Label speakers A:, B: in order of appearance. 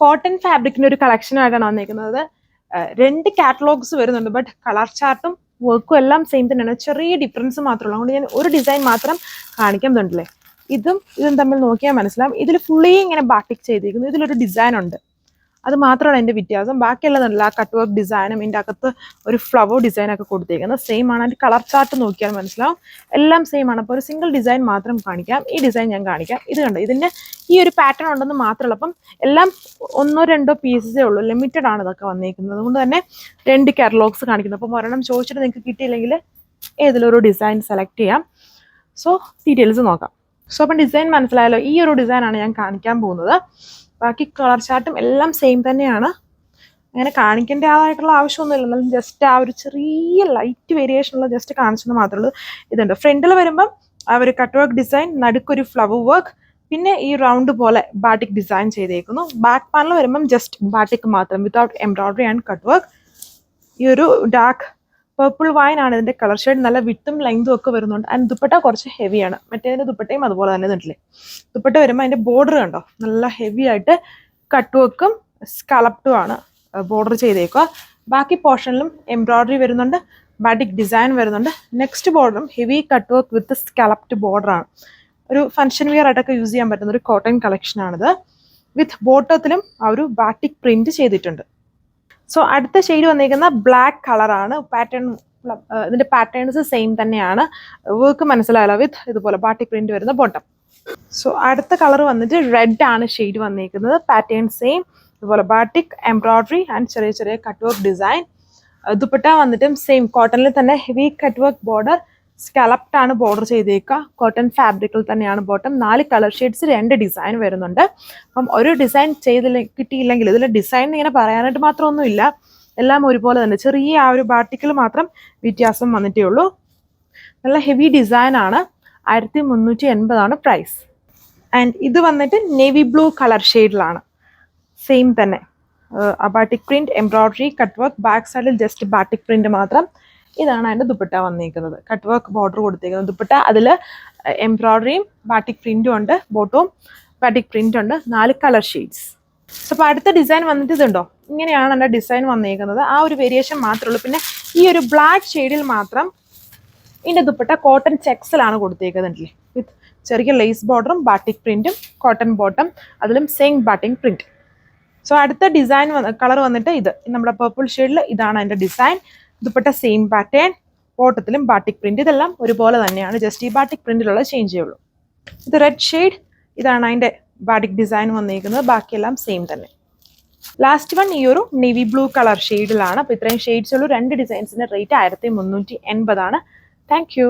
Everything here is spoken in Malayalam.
A: കോട്ടൺ ഫാബ്രിക്കിന്റെ ഒരു കളക്ഷനായിട്ടാണ് വന്നിരിക്കുന്നത്. 2 കാറ്റലോഗ്സ് വരുന്നുണ്ട്, ബട്ട് കളർ ചാർട്ടും വർക്കും എല്ലാം സെയിം തന്നെയാണ്. ചെറിയ ഡിഫറൻസ് മാത്രമേ ഉള്ളൂ. അതുകൊണ്ട് ഞാൻ ഒരു ഡിസൈൻ മാത്രം കാണിക്കുന്നുണ്ടല്ലേ. ഇതും തമ്മിൽ നോക്കിയാൽ മനസ്സിലാവും. ഇതിൽ ഫുള്ളി ഇങ്ങനെ ബാട്ടിക് ചെയ്തിരിക്കുന്നു. ഇതിലൊരു ഡിസൈൻ ഉണ്ട്, അത് മാത്രമാണ് എൻ്റെ വ്യത്യാസം. ബാക്കിയുള്ളതല്ല, കട്ട് വർക്ക് ഡിസൈനും ഇതിൻ്റെ അകത്ത് ഒരു ഫ്ലവർ ഡിസൈനൊക്കെ കൊടുത്തേക്കുന്നത് സെയിം ആണ്. അതിൻ്റെ കളർ ചാർട്ട് നോക്കിയാൽ മനസ്സിലാവും, എല്ലാം സെയിം ആണ്. അപ്പോൾ ഒരു സിംഗിൾ ഡിസൈൻ മാത്രം കാണിക്കാം. ഈ ഡിസൈൻ ഞാൻ കാണിക്കാം. ഇത് കണ്ടോ, ഇതിൻ്റെ ഈ ഒരു പാറ്റേൺ ഉണ്ടെന്ന് മാത്രമല്ല, അപ്പം എല്ലാം 1-2 പീസസേ ഉള്ളൂ, ലിമിറ്റഡ് ആണ് ഇതൊക്കെ വന്നിരിക്കുന്നത്. അതുകൊണ്ട് തന്നെ 2 കാറ്റലോഗ്സ് കാണിക്കുന്നത്. അപ്പം ഒരെണ്ണം ചോദിച്ചിട്ട് നിങ്ങൾക്ക് കിട്ടിയില്ലെങ്കിൽ ഏതിലൊരു ഡിസൈൻ സെലക്ട് ചെയ്യാം. സോ ഡീറ്റെയിൽസ് നോക്കാം. സോ അപ്പം ഡിസൈൻ മനസ്സിലായല്ലോ. ഈ ഒരു ഡിസൈനാണ് ഞാൻ കാണിക്കാൻ പോകുന്നത്. ബാക്കി കളർ ചാർട്ടും എല്ലാം സെയിം തന്നെയാണ്. അങ്ങനെ കാണിക്കേണ്ടതായിട്ടുള്ള ആവശ്യമൊന്നുമില്ല, എന്നാലും ജസ്റ്റ് ആ ഒരു ചെറിയ ലൈറ്റ് വേരിയേഷനുള്ള ജസ്റ്റ് കാണിച്ചെന്ന് മാത്രമേ ഉള്ളൂ. ഇതുണ്ട് ഫ്രണ്ടിൽ വരുമ്പം ആ ഒരു കട്ട് വർക്ക് ഡിസൈൻ, നടുക്കൊരു ഫ്ലവർ വർക്ക്, പിന്നെ ഈ റൗണ്ട് പോലെ ബാട്ടിക് ഡിസൈൻ ചെയ്തേക്കുന്നു. ബാക്ക് പാനൽ വരുമ്പം ജസ്റ്റ് ബാട്ടിക് മാത്രം, without embroidery and cut work. ഈ ഒരു ഡാർക്ക് പർപ്പിൾ വൈൻ ആണ് ഇതിൻ്റെ കളർ ഷെയ്ഡ്. നല്ല വിട്ടും ലെങ്തും ഒക്കെ വരുന്നുണ്ട്. ആൻഡ് ദുപ്പട്ട കുറച്ച് ഹെവിയാണ്. മറ്റേതിൻ്റെ ദുപ്പട്ടയും അതുപോലെ തന്നെ ഇതുണ്ടല്ലേ. ദുപ്പട്ട വരുമ്പോൾ അതിൻ്റെ ബോർഡർ കണ്ടോ, നല്ല ഹെവി ആയിട്ട് കട്ട് വർക്കും സ്കലപ്റ്റും ആണ് ബോർഡർ ചെയ്തേക്കുക. ബാക്കി പോർഷനിലും എംബ്രോയിഡറി വരുന്നുണ്ട്, ബാറ്റിക് ഡിസൈൻ വരുന്നുണ്ട്. നെക്സ്റ്റ് ബോർഡറും heavy cut work with scalloped ബോർഡറാണ്. ഒരു ഫംഗ്ഷൻ വിയർ ആയിട്ടൊക്കെ യൂസ് ചെയ്യാൻ പറ്റുന്ന ഒരു കോട്ടൺ കളക്ഷനാണിത്. വിത്ത് ബോട്ടത്തിലും ആ ഒരു ബാറ്റിക് പ്രിന്റ് ചെയ്തിട്ടുണ്ട്. സോ അടുത്ത ഷെയ്ഡ് വന്നിരിക്കുന്ന ബ്ലാക്ക് കളറാണ്. ഇതിന്റെ പാറ്റേൺസ് സെയിം തന്നെയാണ്. വർക്ക് മനസ്സിലായല്ലോ, വിത്ത് ഇതുപോലെ ബാട്ടിക് പ്രിന്റ് വരുന്ന ബോട്ടം. സോ അടുത്ത കളർ വന്നിട്ട് റെഡ് ആണ് ഷെയ്ഡ് വന്നിരിക്കുന്നത്. പാറ്റേൺ സെയിം, ഇതുപോലെ ബാട്ടിക് എംബ്രോയിഡറി ആൻഡ് ചെറിയ ചെറിയ കട്ട് വർക്ക് ഡിസൈൻ. ദുപ്പട്ട വന്നിട്ടും സെയിം കോട്ടണിൽ തന്നെ heavy cut work border, scalloped ആണ് ബോർഡർ ചെയ്തേക്കുക. കോട്ടൺ ഫാബ്രിക്കിൽ തന്നെയാണ് ബോട്ടം. 4 കളർ ഷെയ്ഡ്സ്, 2 ഡിസൈൻ വരുന്നുണ്ട്. അപ്പം ഒരു ഡിസൈൻ കിട്ടിയില്ലെങ്കിൽ ഇതിൽ ഡിസൈൻ ഇങ്ങനെ പറയാനായിട്ട് മാത്രമൊന്നുമില്ല, എല്ലാം ഒരുപോലെ തന്നെ. ചെറിയ ആ ഒരു ബാട്ടിക്കിൽ മാത്രം വ്യത്യാസം വന്നിട്ടേ ഉള്ളൂ. നല്ല ഹെവി ഡിസൈൻ ആണ്. 1380 പ്രൈസ്. ആൻഡ് ഇത് വന്നിട്ട് നേവി ബ്ലൂ കളർ ഷെയ്ഡിലാണ്. സെയിം തന്നെ batik print, embroidery, cut work. Back സൈഡിൽ ജസ്റ്റ് ബാട്ടിക് പ്രിന്റ് മാത്രം. ഇതാണ് അതിൻ്റെ ദുപ്പട്ട വന്നിരിക്കുന്നത്. കട്ട് വർക്ക് ബോർഡർ കൊടുത്തിരിക്കുന്നത് ദുപ്പട്ട. അതിൽ എംബ്രോയിഡറിയും ബാട്ടിക് പ്രിന്റും ഉണ്ട്, ബോട്ടവും ബാട്ടിക് പ്രിന്റ് ഉണ്ട്. 4 കളർ ഷെയ്ഡ്സ്. സോ അപ്പോൾ അടുത്ത ഡിസൈൻ വന്നിട്ട് ഇതുണ്ടോ, ഇങ്ങനെയാണ് എൻ്റെ ഡിസൈൻ വന്നിരിക്കുന്നത്. ആ ഒരു വേരിയേഷൻ മാത്രമേ ഉള്ളൂ. പിന്നെ ഈ ഒരു ബ്ലാക്ക് ഷെയ്ഡിൽ മാത്രം ഇതിൻ്റെ ദുപ്പട്ട കോട്ടൺ ചെക്സിലാണ് കൊടുത്തേക്കുന്നത്, വിത്ത് ചെറിയ ലേസ് ബോർഡറും ബാട്ടിക് പ്രിന്റും, കോട്ടൺ ബോട്ടം, അതിലും സെയിം ബാട്ടിക് പ്രിന്റ്. സോ അടുത്ത ഡിസൈൻ കളർ വന്നിട്ട് ഇത് നമ്മുടെ പർപ്പിൾ ഷെയ്ഡിൽ, ഇതാണ് അതിൻ്റെ ഡിസൈൻ. ദുപ്പട്ട സെയിം പാറ്റേൺ, ബോട്ടത്തിലും ബാട്ടിക് പ്രിന്റ്. ഇതെല്ലാം ഒരുപോലെ തന്നെയാണ്, ജസ്റ്റ് ഈ ബാട്ടിക് പ്രിന്റിലുള്ള ചേഞ്ച് ചെയ്യുള്ളൂ. ഇത് റെഡ് ഷെയ്ഡ്, ഇതാണ് അതിൻ്റെ ബാട്ടിക് ഡിസൈൻ വന്നിരിക്കുന്നത്. ബാക്കിയെല്ലാം സെയിം തന്നെ. ലാസ്റ്റ് വൺ ഈ ഒരു നേവി ബ്ലൂ കളർ ഷെയ്ഡിലാണ്. അപ്പോൾ ഇത്രയും ഷെയ്ഡ്സ് ഉള്ളൂ. 2 ഡിസൈൻസിൻ്റെ റേറ്റ് 1380 ആണ്. Thank you.